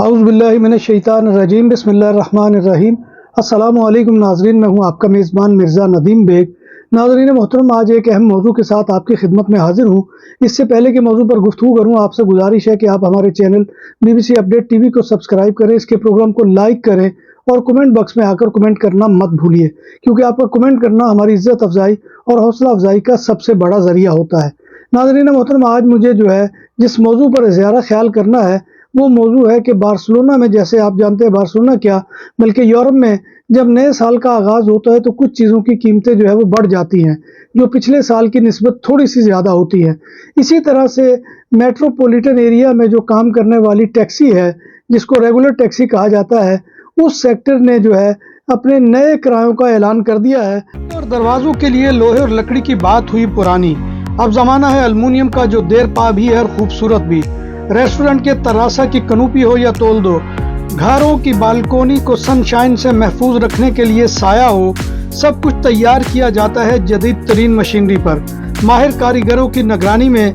اعوذ باللہ من الشیطان الرجیم بسم اللہ الرحمن الرحیم۔ السلام علیکم ناظرین، میں ہوں آپ کا میزبان مرزا ندیم بیگ۔ ناظرین محترم، آج ایک اہم موضوع کے ساتھ آپ کی خدمت میں حاضر ہوں۔ اس سے پہلے کہ موضوع پر گفتگو کروں، آپ سے گزارش ہے کہ آپ ہمارے channel BBC update T V کو سبسکرائب کریں، اس کے پروگرام کو لائک کریں اور کمنٹ باکس میں آ کر کمنٹ کرنا مت بھولیے، کیونکہ آپ کا کمنٹ کرنا ہماری عزت افزائی اور حوصلہ افزائی کا سب سے بڑا ذریعہ ہوتا ہے۔ ناظرین محترم، آج مجھے جس موضوع پر اظہار خیال کرنا ہے وہ موضوع ہے کہ بارسلونا میں، جیسے آپ جانتے ہیں بارسلونا کیا بلکہ یورپ میں جب نئے سال کا آغاز ہوتا ہے تو کچھ چیزوں کی قیمتیں وہ بڑھ جاتی ہیں، جو پچھلے سال کی نسبت تھوڑی سی زیادہ ہوتی ہیں۔ اسی طرح سے میٹروپولیٹن ایریا میں جو کام کرنے والی ٹیکسی ہے، جس کو ریگولر ٹیکسی کہا جاتا ہے، اس سیکٹر نے اپنے نئے کرایوں کا اعلان کر دیا ہے اور دروازوں کے لیے لوہے اور لکڑی کی بات ہوئی پرانی، اب زمانہ ہے المونیم کا، جو دیر پا بھی ہے اور خوبصورت بھی۔ ریسٹورنٹ کے تراسا کی کنوپی ہو یا تول دو، گھروں کی بالکونی کو سن شائن سے محفوظ رکھنے کے لیے سایہ ہو، سب کچھ تیار کیا جاتا ہے جدید ترین مشینری پر۔ ماہر کاریگروں کی نگرانی میں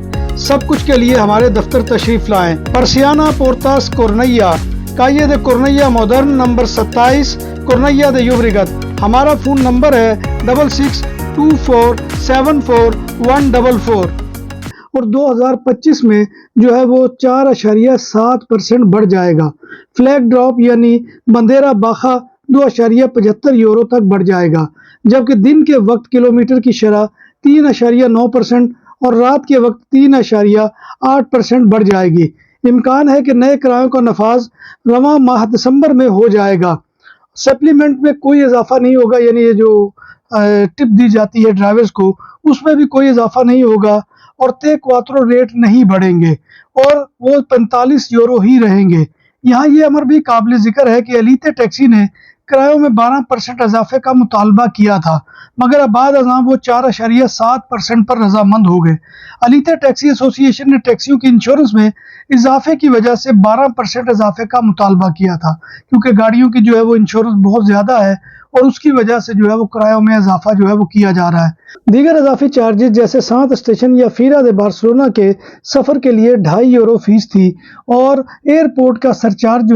سب کچھ کے لیے ہمارے دفتر تشریف لائیں۔ پرسیانہ پورتاس کورنیا، کائے دے کورنیا مودرن، نمبر 27 کورنیا دے یوبریگت۔ ہمارا فون نمبر ہے 6624744144 اور 2025 میں وہ 4.7% بڑھ جائے گا۔ فلیگ ڈراپ یعنی بندیرہ باخا 2.75 یورو تک بڑھ جائے گا، جبکہ دن کے وقت کلومیٹر کی شرح 3.9% اور رات کے وقت 3.8% بڑھ جائے گی۔ امکان ہے کہ نئے کرایوں کا نفاذ رواں ماہ دسمبر میں ہو جائے گا۔ سپلیمنٹ میں کوئی اضافہ نہیں ہوگا، یعنی یہ جو ٹپ دی جاتی ہے ڈرائیورز کو، اس میں بھی کوئی اضافہ نہیں ہوگا اور تے کواترو ریٹ نہیں بڑھیں گے اور وہ 45 یورو ہی رہیں گے۔ یہاں یہ امر بھی قابل ذکر ہے کہ الیتے ٹیکسی نے کرایوں میں 12% اضافے کا مطالبہ کیا تھا، مگر اب بعد ازاں وہ 4.7% پر رضامند ہو گئے۔ الیتے ٹیکسی ایسوسی ایشن نے ٹیکسیوں کی انشورنس میں اضافے کی وجہ سے 12% اضافے کا مطالبہ کیا تھا، کیونکہ گاڑیوں کی وہ انشورنس بہت زیادہ ہے اور اس کی وجہ سے وہ کرایوں میں اضافہ وہ کیا جا رہا ہے۔ دیگر اضافی چارجز جیسے سانت اسٹیشن یا فیرا دے بارسلونا کے سفر کے لیے 2.5 یورو فیس تھی اور ایئرپورٹ کا سرچارج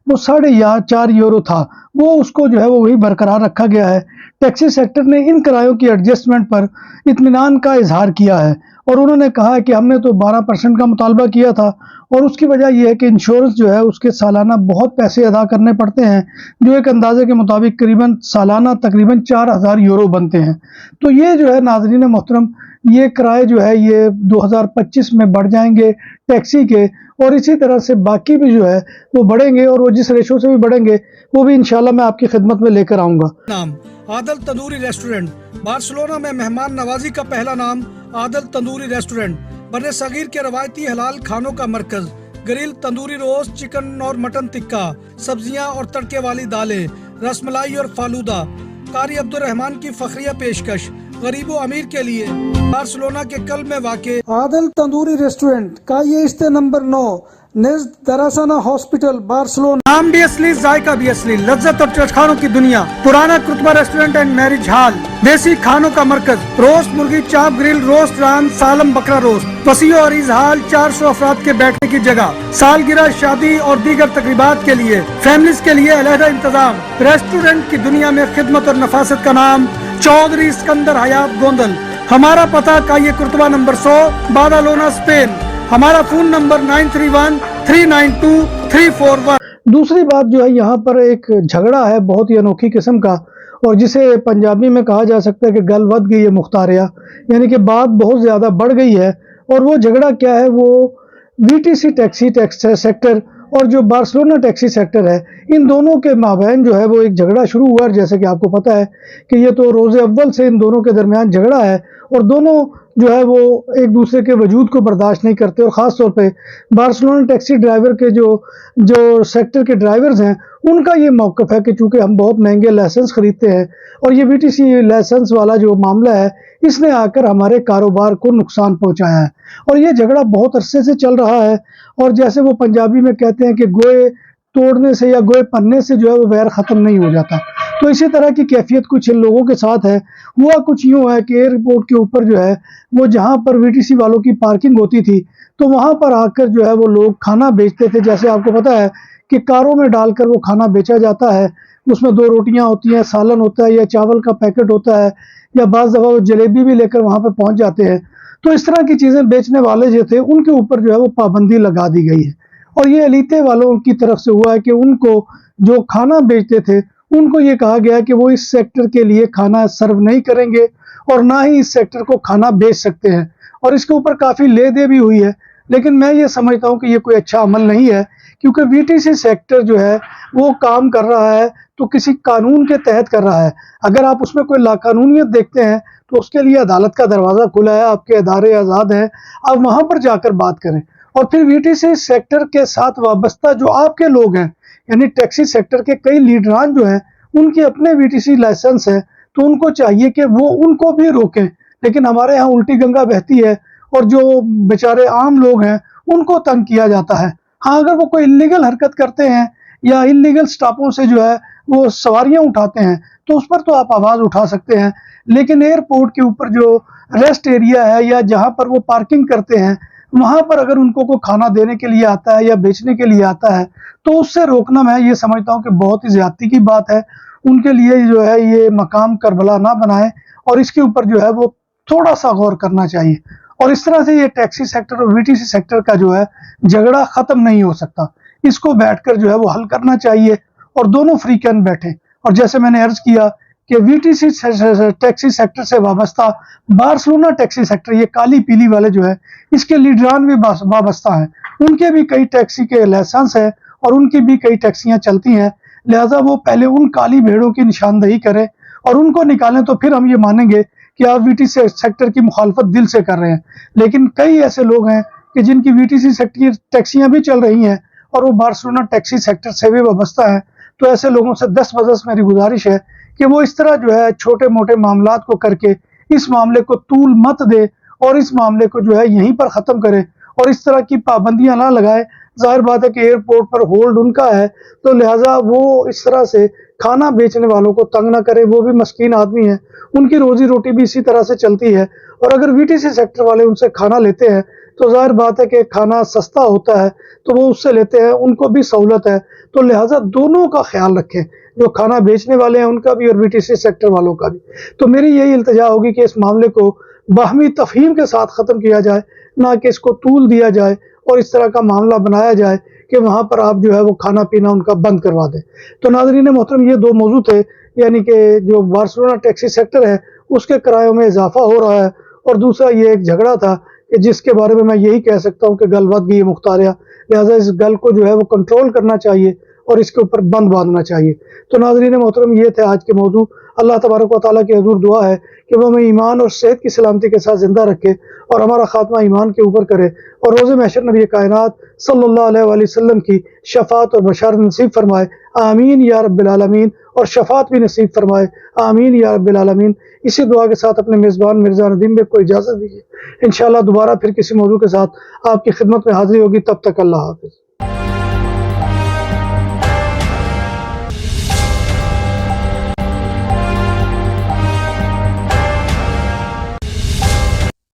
وہ 4.5 یورو تھا، وہ اس کو وہی برقرار رکھا گیا ہے۔ ٹیکسی سیکٹر نے ان کرایوں کی ایڈجسٹمنٹ پر اطمینان کا اظہار کیا ہے اور انہوں نے کہا ہے کہ ہم نے تو 12% کا مطالبہ کیا تھا اور اس کی وجہ یہ ہے کہ انشورنس اس کے سالانہ بہت پیسے ادا کرنے پڑتے ہیں، جو ایک اندازے کے مطابق سالانہ تقریباً 4,000 یورو بنتے ہیں۔ تو یہ ناظرین محترم، یہ کرائے یہ 2025 میں بڑھ جائیں گے ٹیکسی کے، اور اسی طرح سے باقی بھی وہ بڑھیں گے، اور وہ جس ریشو سے بھی بڑھیں گے وہ بھی انشاءاللہ میں آپ کی خدمت میں لے کر آؤں گا۔ نام عادل تندوری ریسٹورنٹ، بارسلونا میں مہمان نوازی کا پہلا نام عادل تندوری ریسٹورنٹ، بر صغیر کے روایتی حلال کھانوں کا مرکز، گرل تندوری روسٹ، چکن اور مٹن ٹکا، سبزیاں اور تڑکے والی دالیں، رس ملائی اور فالودہ، قاری عبدالرحمن کی فخریہ پیشکش، غریب و امیر کے لیے۔ بارسلونا کے قلب میں واقع عادل تندوری ریسٹورنٹ کا یہ استے نمبر 9 نزد دراسانہ ہاسپٹل بارسلونا۔ نام بھی اصلی، ذائقہ بھی اصلی، لذت اور چٹخانوں کی دنیا، پرانا کرتبہ ریسٹورنٹ اینڈ میرج ہال، دیسی کھانوں کا مرکز، روسٹ مرغی، چاپ، گرل، روسٹ ران، سالم بکرا روسٹ، وسیع اور عریض ہال، 400 افراد کے بیٹھنے کی جگہ، سالگرہ، شادی اور دیگر تقریبات کے لیے، فیملیز کے لیے علیحدہ انتظام۔ ریسٹورنٹ کی دنیا میں خدمت اور نفاست کا نام چودھری اسکندر حیات گوندل۔ ہمارا پتہ کائے کرتبہ نمبر 100، بادالونا، اسپین۔ ہمارا فون نمبر 9313923341۔ دوسری بات یہاں پر ایک جھگڑا ہے بہت ہی انوکھی قسم کا، اور جسے پنجابی میں کہا جا سکتا ہے کہ گل ود گئی ہے مختاریہ، یعنی کہ بات بہت زیادہ بڑھ گئی ہے۔ اور وہ جھگڑا کیا ہے؟ وہ VTC ٹیکسی سیکٹر اور جو بارسلونا ٹیکسی سیکٹر ہے، ان دونوں کے مابین وہ ایک جھگڑا شروع ہوا، اور جیسے کہ آپ کو پتہ ہے کہ یہ تو روز اول سے ان دونوں کے درمیان جھگڑا ہے، اور دونوں وہ ایک دوسرے کے وجود کو برداشت نہیں کرتے، اور خاص طور پہ بارسلونا ٹیکسی ڈرائیور کے جو سیکٹر کے ڈرائیورز ہیں، ان کا یہ موقف ہے کہ چونکہ ہم بہت مہنگے لائسنس خریدتے ہیں اور یہ VTC لائسنس والا جو معاملہ ہے، اس نے آ کر ہمارے کاروبار کو نقصان پہنچایا ہے، اور یہ جھگڑا بہت عرصے سے چل رہا ہے۔ اور جیسے وہ پنجابی میں کہتے ہیں کہ گوئے توڑنے سے یا گوئے پننے سے وہ ویر ختم نہیں ہو جاتا، تو اسی طرح کی کیفیت کچھ ان لوگوں کے ساتھ ہے۔ ہوا کچھ یوں ہے کہ ایئرپورٹ کے اوپر وہ جہاں پر VTC والوں کی پارکنگ ہوتی تھی، تو وہاں پر آ کر وہ لوگ کھانا بیچتے تھے۔ جیسے آپ کو پتہ ہے کہ کاروں میں ڈال کر وہ کھانا بیچا جاتا ہے. اس میں 2 روٹیاں ہوتی ہیں, سالن ہوتا ہے یا چاول کا پیکٹ ہوتا ہے, یا بعض دفعہ وہ جلیبی بھی لے کر وہاں پہ پہنچ جاتے ہیں. تو اس طرح کی چیزیں بیچنے والے جو تھے ان کے اوپر جو ہے وہ پابندی لگا دی گئی ہے. اور یہ علیتے والوں کی طرف سے ہوا ہے کہ ان کو جو کھانا بیچتے تھے ان کو یہ کہا گیا کہ وہ اس سیکٹر کے لیے کھانا سرو نہیں کریں گے اور نہ ہی اس سیکٹر کو کھانا بیچ سکتے ہیں. اور اس کے اوپر کافی لے دے بھی ہوئی ہے. لیکن میں یہ سمجھتا ہوں کہ یہ کوئی اچھا عمل نہیں ہے, کیونکہ وی ٹی سی سیکٹر جو ہے وہ کام کر رہا ہے تو کسی قانون کے تحت کر رہا ہے. اگر آپ اس میں کوئی لاقانونیت دیکھتے ہیں تو اس کے لیے عدالت کا دروازہ کھلا ہے, آپ کے ادارے آزاد ہیں, آپ وہاں پر جا کر بات کریں. اور پھر وی ٹی سی سیکٹر کے ساتھ وابستہ جو آپ کے لوگ ہیں, یعنی ٹیکسی سیکٹر کے کئی لیڈران جو ہیں ان کے اپنے وی ٹی سی لائسنس ہیں, تو ان کو چاہیے کہ وہ ان کو بھی روکیں. لیکن ہمارے ہاں الٹی گنگا بہتی ہے اور جو بیچارے عام لوگ ہیں ان کو تنگ کیا جاتا ہے. ہاں اگر وہ کوئی انلیگل حرکت کرتے ہیں یا انلیگل سٹاپوں سے جو ہے وہ سواریاں اٹھاتے ہیں تو اس پر تو آپ آواز اٹھا سکتے ہیں. لیکن ایئرپورٹ کے اوپر جو ریسٹ ایریا ہے یا جہاں پر وہ پارکنگ کرتے ہیں وہاں پر اگر ان کو کوئی کھانا دینے کے لیے آتا ہے یا بیچنے کے لیے آتا ہے تو اس سے روکنا میں یہ سمجھتا ہوں کہ بہت ہی زیادتی کی بات ہے. ان کے لیے جو ہے یہ مقام کربلا نہ بنائیں اور اس کے اوپر جو ہے وہ تھوڑا سا غور کرنا چاہیے. اور اس طرح سے یہ ٹیکسی سیکٹر اور وی ٹی سی سیکٹر کا جو ہے جھگڑا ختم نہیں ہو سکتا. اس کو بیٹھ کر جو ہے وہ حل کرنا چاہیے اور دونوں فریقین بیٹھیں. اور جیسے میں نے عرض کیا کہ V T C taxi sector سے وابستہ بارسلونا ٹیکسی سیکٹر, یہ کالی پیلی والے جو ہے اس کے لیڈران بھی وابستہ ہیں. ان کے بھی کئی ٹیکسی کے لائسنس ہیں اور ان کی بھی کئی ٹیکسیاں چلتی ہیں. لہٰذا وہ پہلے ان کالی بھیڑوں کی نشاندہی کریں اور ان کو نکالیں تو پھر ہم یہ مانیں گے کہ آپ وی ٹی سی سیکٹر کی مخالفت دل سے کر رہے ہیں. لیکن کئی ایسے لوگ ہیں کہ جن کی وی ٹی سی سیکٹر ٹیکسیاں بھی چل رہی ہیں اور وہ بارسلونا ٹیکسی سیکٹر سے بھی وابستہ ہیں. تو ایسے لوگوں سے 10 بزس میری گزارش ہے کہ وہ اس طرح جو ہے چھوٹے موٹے معاملات کو کر کے اس معاملے کو طول مت دے اور اس معاملے کو جو ہے یہیں پر ختم کرے اور اس طرح کی پابندیاں نہ لگائے. ظاہر بات ہے کہ ایئرپورٹ پر ہولڈ ان کا ہے تو لہٰذا وہ اس طرح سے کھانا بیچنے والوں کو تنگ نہ کرے. وہ بھی مسکین آدمی ہیں, ان کی روزی روٹی بھی اسی طرح سے چلتی ہے. اور اگر وی ٹی سی سیکٹر والے ان سے کھانا لیتے ہیں تو ظاہر بات ہے کہ کھانا سستا ہوتا ہے تو وہ اس سے لیتے ہیں, ان کو بھی سہولت ہے. تو لہٰذا دونوں کا خیال رکھیں, جو کھانا بیچنے والے ہیں ان کا بھی اور وی ٹی سی سیکٹر والوں کا بھی. تو میری یہی التجا ہوگی کہ اس معاملے کو باہمی تفہیم کے ساتھ ختم کیا جائے, نہ کہ اس کو طول دیا جائے اور اس طرح کا معاملہ بنایا جائے کہ وہاں پر آپ جو ہے وہ کھانا پینا ان کا بند کروا دیں. تو ناظرین محترم, یہ 2 موضوع تھے, یعنی کہ جو بارسلونا ٹیکسی سیکٹر ہے اس کے کرایوں میں اضافہ ہو رہا ہے اور دوسرا یہ ایک جھگڑا تھا کہ جس کے بارے میں یہی کہہ سکتا ہوں کہ گل ود گئی مختاریہ. لہٰذا اس گل کو جو ہے وہ کنٹرول کرنا چاہیے اور اس کے اوپر بند باندھنا چاہیے. تو ناظرین محترم, یہ تھے آج کے موضوع. اللہ تبارک و تعالیٰ کی حضور دعا ہے کہ وہ ہمیں ایمان اور صحت کی سلامتی کے ساتھ زندہ رکھے اور ہمارا خاتمہ ایمان کے اوپر کرے اور روز محشر نبی کائنات صلی اللہ علیہ وآلہ وسلم کی شفاعت اور بشارت نصیب فرمائے. آمین یا رب العالمین. اور شفاعت بھی نصیب فرمائے. آمین یا رب العالمین. اسی دعا کے ساتھ اپنے میزبان مرزا ندیم بھائی کو اجازت دیجیے. انشاءاللہ دوبارہ پھر کسی موضوع کے ساتھ آپ کی خدمت میں حاضری ہوگی. تب تک اللہ حافظ.